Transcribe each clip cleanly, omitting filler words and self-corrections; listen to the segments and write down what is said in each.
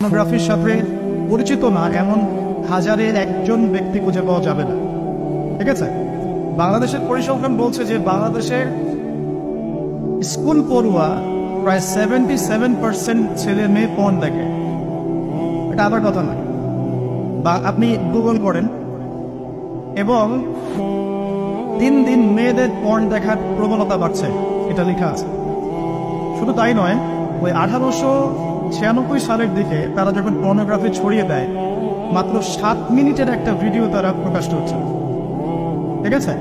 পর্নোগ্রাফির সাথে পরিচিত না এমন হাজারের একজন ব্যক্তি খুঁজে পাওয়া যাবে না। ঠিক আছে, বাংলাদেশের পরিসংখ্যান বলছে যে বাংলাদেশের স্কুল পড়ুয়া প্রায় 77% ছেলে মেয়ে পর্ন দেখে। এটা আবার কথা নয়, বা আপনি গুগল করেন এবং দিন দিন মেয়েদের পর্ন দেখার প্রবণতা বাড়ছে, এটা লেখা আছে। শুধু তাই নয়, ওই 1896 সালের দিকে তারা যখন পর্নোগ্রাফি ছড়িয়ে দেয়, মাত্র 7 মিনিটের একটা ভিডিও তারা প্রকাশ করছে। ঠিক আছে,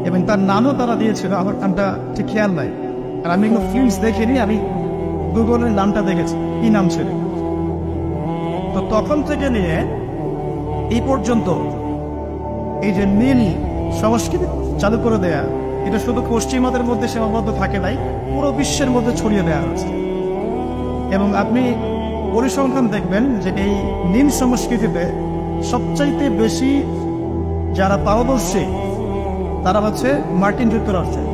এবং তার নামও তারা দিয়েছিল, আমার নামটা ঠিক খেয়াল নাই, আর আমি এগুলো ফিল্মস দেখিনি, আমি গুগলের নামটা দেখেছি কি নাম ছিল। তো তখন থেকে নিয়ে এই পর্যন্ত এই যে নীল সংস্কৃতি চালু করে দেয়া, এটা শুধু পশ্চিমাদের মধ্যে সীমাবদ্ধ থাকে নাই, পুরো বিশ্বের মধ্যে ছড়িয়ে দেওয়া হয়েছে। এবং আপনি পরিসংখ্যান দেখবেন যে এই নীল সংস্কৃতিতে সবচাইতে বেশি যারা পারদর্শী তারা হচ্ছে মার্কিন যুক্তরাষ্ট্রে।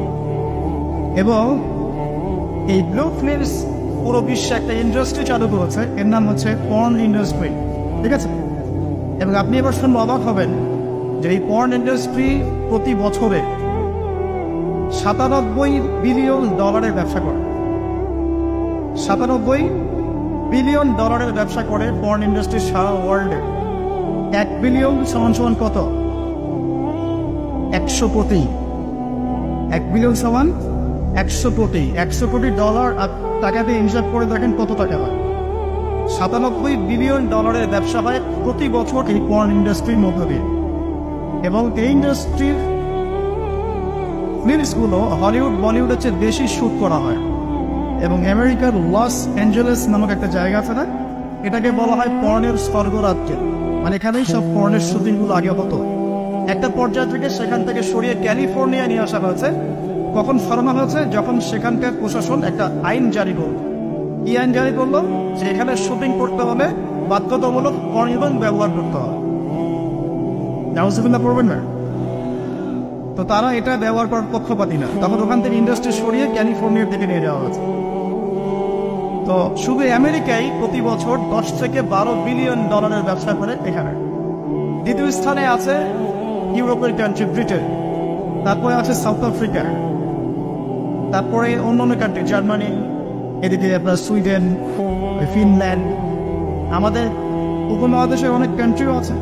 এবং এই ব্লু ফিল্মস পুরো বিশ্বে একটা ইন্ডাস্ট্রি চালু করেছে, এর নাম হচ্ছে পর্ন ইন্ডাস্ট্রি। ঠিক আছে, এবং আপনি এবার শুনলে অবাক হবেন যে এই পর্ন ইন্ডাস্ট্রি প্রতি বছরে $97 বিলিয়ন ব্যবসা করে। $97 বিলিয়ন ব্যবসা করে পর্ন ইন্ডাস্ট্রি সারা ওয়ার্ল্ডে। 1 বিলিয়ন সমান কত? 100 কোটি। 1 বিলিয়ন সমান 100 কোটি। 100 কোটি ডলার টাকাতে হিসাব করে দেখেন কত টাকা হয়। $97 বিলিয়ন ব্যবসা হয় প্রতি বছর এই পর্ন ইন্ডাস্ট্রির মধ্য দিয়ে। এবং এই ইন্ডাস্ট্রির ফিল্মসগুলো হলিউড বলিউডের চেয়ে বেশি শুট করা হয়। এবং আমেরিকার লস অ্যাঞ্জেলেস নামক একটা জায়গা আছে না, এটাকে বলা হয় পর্নের স্বর্গরাজ্য। মানে এখানেই সব পর্নের শুটিংগুলো আগে হতো। একটা পর্যায় থেকে সেখান থেকে সরিয়ে ক্যালিফোর্নিয়া নিয়ে আসা হয়েছে। কখন সরানো হয়েছে? যখন সেখানকার প্রশাসন একটা আইন জারি করল। কি আইন জারি করলো? যে এখানে শুটিং করতে হলে বাধ্যতামূলক পর্ন ব্যবহার করতে হবে। নাউজুবিল্লাহ পড়বেন না। তো তারা এটা ব্যবহার করার পক্ষপাতী না, তখন ওখান থেকে ইন্ডাস্ট্রি সরিয়ে ক্যালিফোর্নিয়ার দিকে নিয়ে যাওয়া হয়েছে। তো শুধু আমেরিকায় প্রতি বছর 10 থেকে 12 বিলিয়ন ডলারের ব্যবসা করে এখানে। দ্বিতীয় স্থানে আছে ইউরোপের কান্ট্রি ব্রিটেন, তারপরে আছে সাউথ আফ্রিকা, তারপরে অন্যান্য কান্ট্রি জার্মানি, এদিকে আপনার সুইডেন, ফিনল্যান্ড, আমাদের উপমহাদেশের অনেক কান্ট্রিও আছে।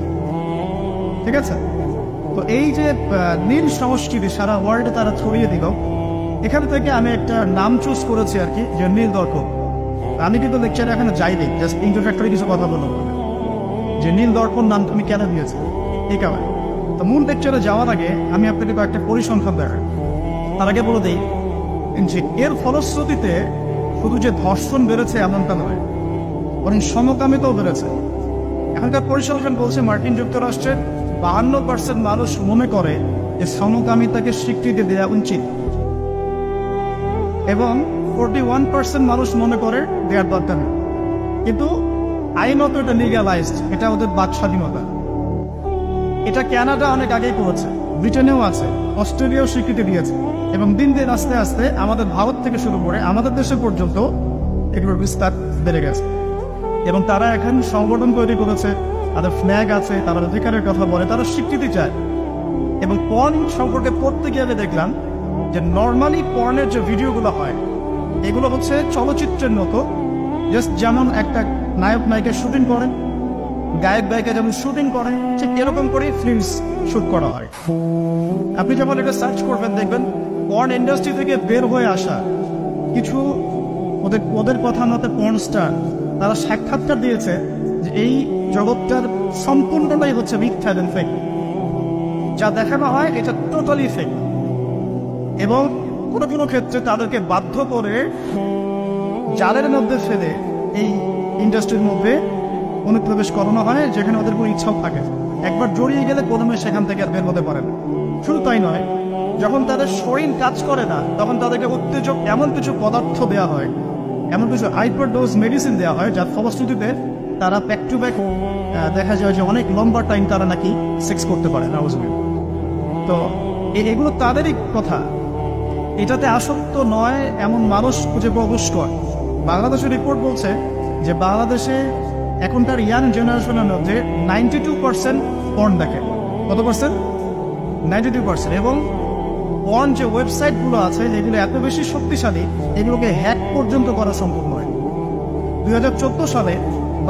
ঠিক আছে, তো এই যে নীল সংস্কৃতি সারা ওয়ার্ল্ডে তারা ছড়িয়ে দিল, এখান থেকে আমি একটা নাম চুজ করেছি আর কি, যে নীল দর্পণ। আমি কিন্তু লেকচারে এখানে যাইনি, জাস্ট ইন্ট্রোডাক্টরি কিছু কথা বলবো যে নীল দর্পণ নাম তুমি কেন দিয়েছে এই কারণে। তো মূল লেকচারে যাওয়ার আগে আমি আপনাকে একটা পরিসংখ্যান দেখাই। তার আগে বলে দিই যে এর ফলশ্রুতিতে শুধু যে ধর্ষণ বেড়েছে এমনটা নয়, বরং সমকামিতাও বেড়েছে। এখনকার পরিসংখ্যান বলছে মার্কিন যুক্তরাষ্ট্রের 52% মানুষ মনে করে যে সমকামিতাকে স্বীকৃতি দেওয়া উচিত, এবং 41% মানুষ মনে করে দেওয়ার দরকার নেই। কিন্তু আইনত এটা লিগ্যালাইজড, এটা ওদের বাক স্বাধীনতা। এটা কানাডা অনেক আগেই করেছে, ব্রিটেনেও আছে, অস্ট্রেলিয়াও স্বীকৃতি দিয়েছে, এবং দিন দিন আস্তে আস্তে আমাদের ভারত থেকে শুরু করে আমাদের দেশে পর্যন্ত এগুলোর বিস্তার বেড়ে গেছে। এবং তারা এখন সংগঠন তৈরি করেছে, তাদের ফ্ল্যাগ আছে, তারা অধিকারের কথা বলে, তারা স্বীকৃতি চায়। এবং পর্ন সম্পর্কে পড়তে গিয়ে দেখলাম যে নর্মালি পর্নের যে ভিডিওগুলো হয় এগুলো হচ্ছে চলচ্চিত্রের মতো, জাস্ট যেমন একটা নায়ক নায়িকা শুটিং করেন, গায়ক গায়িকা যেমন শুটিং করে, ঠিক এরকম করে ফিল্মস শুট করা হয়। আপনি যখন এটা সার্চ করবেন দেখবেন পর্ন ইন্ডাস্ট্রি থেকে বের হয়ে আসা কিছু ওদের কথা মতে পর্ন স্টার, তারা সাক্ষাৎকার দিয়েছে যে এই জগৎটার সম্পূর্ণটাই হচ্ছে মিথ্যা এবং ফেক। যা দেখানো হয় এটা টোটালি ফেক। এবং কোনো কোনো ক্ষেত্রে তাদেরকে বাধ্য করে জালের মধ্যে ফেলে এই ইন্ডাস্ট্রির মধ্যে অনুপ্রবেশ করানো হয়, যেখানে ওদের কোনো ইচ্ছাও থাকে। একবার জড়িয়ে গেলে প্রথমে সেখান থেকে আর বের হতে পারে না। শুধু তাই নয়, যখন তাদের শরীর কাজ করে না তখন তাদেরকে উত্তেজক এমন কিছু পদার্থ দেওয়া হয়, এমন কিছু হাইপার ডোজ মেডিসিন দেওয়া হয়, যার ফলশ্রুতিতে তারা ব্যাক টু ব্যাক দেখা যায় যে অনেক লম্বা টাইম তারা নাকি সেক্স করতে পারে না। তো এগুলো তাদেরই কথা, এটাতে আসক্ত নয় এমন মানুষ খুঁজে পাওয়া মুশকিল। বাংলাদেশের রিপোর্ট বলছে যে বাংলাদেশে এখনকার ইয়াং জেনারেশনের মধ্যে 92% পর্ন দেখে। কত পার্সেন্ট? 92%। এবং পর্ন যে ওয়েবসাইটগুলো আছে যেগুলো এত বেশি শক্তিশালী, এগুলোকে হ্যাক পর্যন্ত করা সম্ভব নয়। 2014 সালে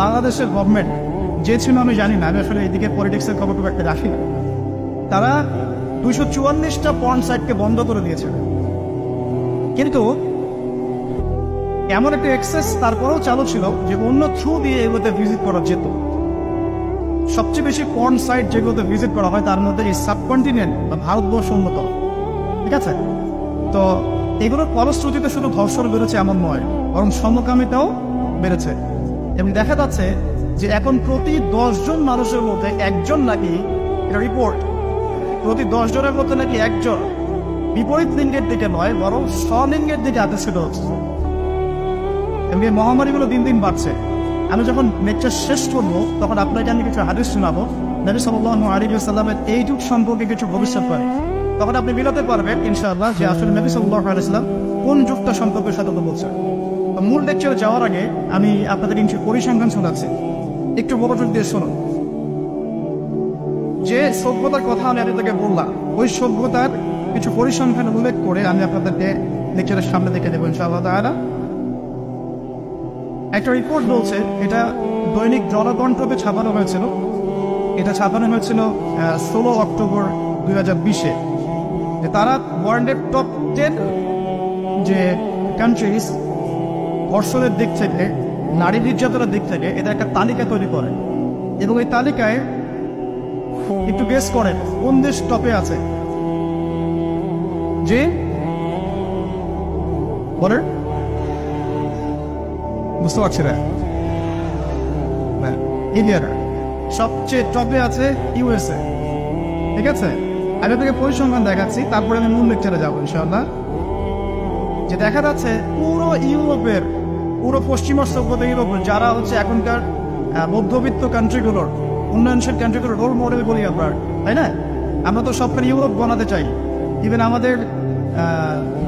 বাংলাদেশের গভর্নমেন্ট যে ছিল আমি জানি না, আমি আসলে এইদিকে পলিটিক্সের খবর খুব একটা রাখি না, তারা 244টা পর্ন সাইটকে বন্ধ করে দিয়েছে। কিন্তু এমন একটা অ্যাক্সেস তারপরেও চালু ছিল যে অন্য থ্রু দিয়ে এগুলোতে ভিজিট করা যেত। সবচেয়ে বেশি পর্ন সাইট যেগুলোতে ভিজিট করা হয় তার মধ্যে এই সাবকন্টিনেন্ট বা ভারতবর্ষ অন্যতম। ঠিক আছে, তো এগুলোর ফলশ্রুতিতে শুধু ধর্ষণ বেড়েছে এমন নয়, বরং সমকামিতাও বেড়েছে। এবং দেখা যাচ্ছে যে এখন প্রতি 10 জন মানুষের মধ্যে একজন নাকি, এটা রিপোর্ট, প্রতি 10 জনের মধ্যে নাকি একজন বিপরীত লিঙ্গের দিকে নয় বরং স্বলিঙ্গের দিকে আকর্ষিত হচ্ছে। এবং এই মহামারীগুলো দিন দিন বাড়ছে। আমি যখন লেকচার শেষ করবো তখন আপনাকে আমি কিছু হাদিস শোনাবো নবী সাল্লাল্লাহু আলাইহি ওয়াসাল্লামের এই যুগ সম্পর্কে কিছু ভবিষ্যৎবাণী। তখন আপনি মিলাতে পারবেন ইনশাআল্লাহ যে আসলে নবী সাল্লাল্লাহু আলাইহি ওয়াসাল্লাম কোন যুগটা সম্পর্কে সতর্ক বলছেন। মূল লেকচারে যাওয়ার আগে আমি আপনাদের কিছু পরিসংখ্যান শোনাচ্ছি, একটু মনোযোগ দিয়ে শুনুন। যে সভ্যতার কথা আমি আপনাদেরকে বললাম, ওই সভ্যতার কিছু পরিসংখ্যান উল্লেখ করে আমি আপনাদেরকে লেকচারের সামনে দেখে দেবো ইনশাআল্লাহ তাআলা। একটা রিপোর্ট বলছে, এটা দৈনিক জনকণ্ঠকে ছাপানো হয়েছিল, এটা ছাপানো হয়েছিল 16 অক্টোবর 2020-এ, যে তারা ওয়ার্ল্ডের টপ 10 যে কান্ট্রিজ ধর্ষণের দিক থেকে, নারী নির্যাতনের দিক থেকে এদের একটা তালিকা তৈরি করে। এবং এই তালিকায় একটু গেস করেন কোন দেশ টপে আছে। যে বলেন, বুঝতে পারছি না, ইন্ডিয়ার সবচেয়ে টপে আছে ইউএসএ। ঠিক আছে, আমি আপনাকে পরিসংখ্যান দেখাচ্ছি, তারপরে আমি মূল লেকচারে যাবো ইনশাআল্লাহ। যে দেখা যাচ্ছে পুরো ইউরোপের, পুরো পশ্চিমা সভ্যতা ইউরোপের যারা হচ্ছে এখনকার মধ্যবিত্ত কান্ট্রিগুলোর, উন্নয়নশীল কান্ট্রিগুলোর রোল মডেল বলি আমরা, তাই না? আমরা তো সবখানে ইউরোপ বানাতে চাই। ইভেন আমাদের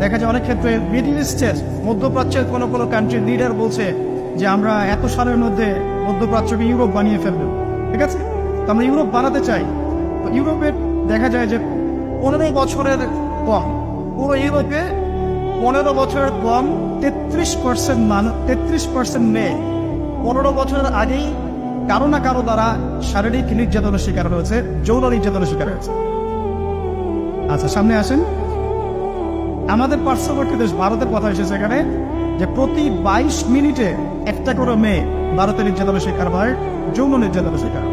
দেখা যায় অনেক ক্ষেত্রে মিডল ইস্টের, মধ্যপ্রাচ্যের কোনো কোনো কান্ট্রির লিডার বলছে যে আমরা এত সালের মধ্যে মধ্যপ্রাচ্যকে ইউরোপ বানিয়ে ফেলবো। ঠিক আছে, তো আমরা ইউরোপ বানাতে চাই। তো ইউরোপের দেখা যায় যে 15 বছরের কম, পুরো ইউরোপে 15 বছরের কম 33% মানুষ, 33% মেয়ে 15 বছরের আগেই কারো না কারো দ্বারা শারীরিক নির্যাতনের শিকার হয়েছে, যৌন নির্যাতনের শিকার হয়েছে। আচ্ছা, সামনে আসেন। আমাদের পার্শ্ববর্তী দেশ ভারতের কথা এসেছে এখানে, যে প্রতি 22 মিনিটে একটা করে মেয়ে ভারতের নির্যাতনের শিকার হয়, যৌন নির্যাতনের শিকার।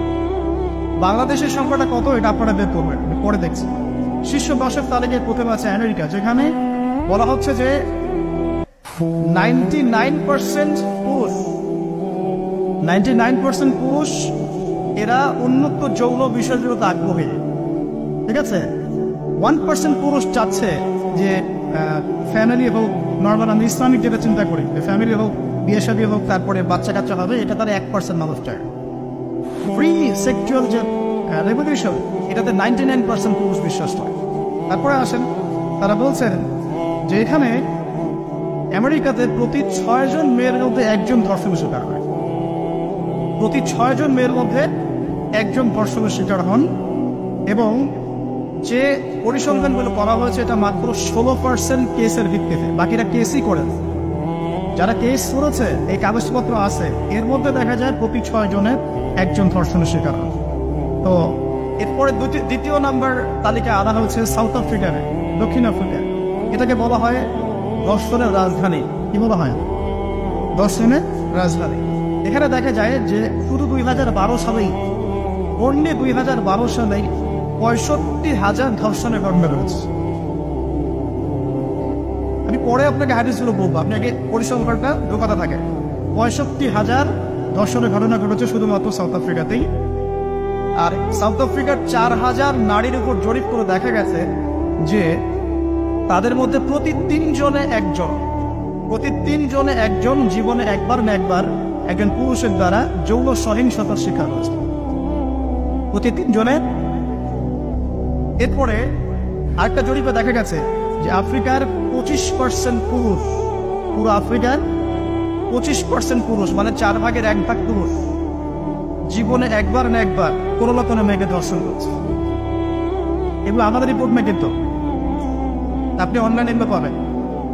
বাংলাদেশের সংখ্যাটা কত এটা আপনারা বের করবেন, পরে দেখছি। শীর্ষ 10-এর তালিকায় প্রথমে আছে আমেরিকা, যেখানে বলা হচ্ছে যে 99% পুরুষ, 99% পুরুষ এরা উন্মুক্ত যৌন বিষয়গুলোতে আগ্রহী। ঠিক আছে, 1% পুরুষ চাচ্ছে যে ফ্যামিলি হোক, নর্মাল আমি ইসলামিক যেটা চিন্তা করি, ফ্যামিলি হোক, বিয়ে শাদী হোক, তারপরে বাচ্চা কাচ্চা হবে, এটা তারা 1% মানুষ চায়। ফ্রি সেক্সুয়াল যে রেভলিউশন, এটাতে 99% পুরুষ বিশ্বাস করে। তারপরে আসেন, তারা বলছেন যে এখানে আমেরিকাতে প্রতি 6 জন মেয়ের মধ্যে একজন ধর্ষণের শিকার হয়, প্রতি 6 জন মেয়ের মধ্যে একজন ধর্ষণের শিকার হন। এবং যে পরিসংখ্যানগুলো করা হয়েছে এটা মাত্র 16% কেসের ভিত্তিতে, বাকিরা কেসই করে। যারা কেস করেছে, এই কাগজপত্র আছে, এর মধ্যে দেখা যায় প্রতি 6 জনের একজন ধর্ষণের শিকার হন। তো এরপরে দ্বিতীয় নাম্বার তালিকায় আনা হচ্ছে সাউথ আফ্রিকার, দক্ষিণ আফ্রিকা। এটাকে বলা হয় ধর্ষণের রাজধানী। কি বলা হয়? ধর্ষণের রাজধানী। এখানে দেখা যায় যে শুধু 2012 সালেই, অনলি 2012 সালেই 65,000 ধর্ষণের ঘটনা রয়েছে। আমি পরে আপনাকে হাদিসগুলো বলবো, আপনাকে পরিসংখ্যানটা ঢোকাতে থাকে। 65,000 ধর্ষণের ঘটনা ঘটেছে শুধুমাত্র সাউথ আফ্রিকাতেই। আর সাউথ আফ্রিকার 4,000 নারীর উপর জরিপ করে দেখা গেছে যে তাদের মধ্যে প্রতি 3 জনে একজন জীবনে একবার না একবার একজন পুরুষের দ্বারা যৌন সহিংসতার শিকার হয়েছে, প্রতি 3 জনে। এরপরে আরেকটা জরিপে দেখা গেছে যে আফ্রিকার 25% পুরুষ, পুরো আফ্রিকার 25% পুরুষ, মানে 4 ভাগের 1 ভাগ পুরুষ জীবনে একবার না একবার কোনো না কোনো মেয়েকে ধর্ষণ করছে। এগুলো আমাদের রিপোর্ট মেয়ে কিন্তু আপনি অনলাইনে এগুলো পাবেন।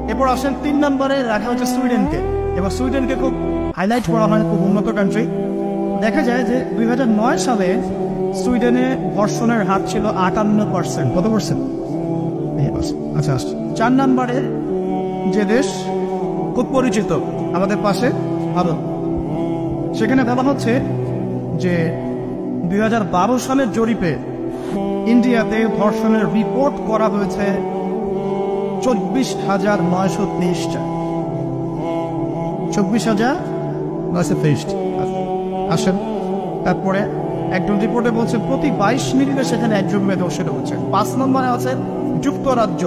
এরপর আসেন 3 নম্বরে রাখা হচ্ছে সুইডেনকে। এবার সুইডেনকে খুব হাইলাইট করা হয়, খুব উন্নত কান্ট্রি। দেখা যায় যে 2009 সালে সুইডেনে ধর্ষণের হার ছিল 58%। কত পার্সেন্ট? আচ্ছা, 4 নম্বরে যে দেশ খুব পরিচিত আমাদের পাশে ভারত, সেখানে বলা হচ্ছে যে 2012 সালের জরিপে ইন্ডিয়াতে ধর্ষণের রিপোর্ট করা হয়েছে 24,923টা। 24,923। আসেন তারপরে একজন রিপোর্টে বলছে প্রতি 22 মিনিটে সেখানে একজন মেয়ে ধর্ষিত হচ্ছে। 5 নম্বরে আছে যুক্তরাজ্য।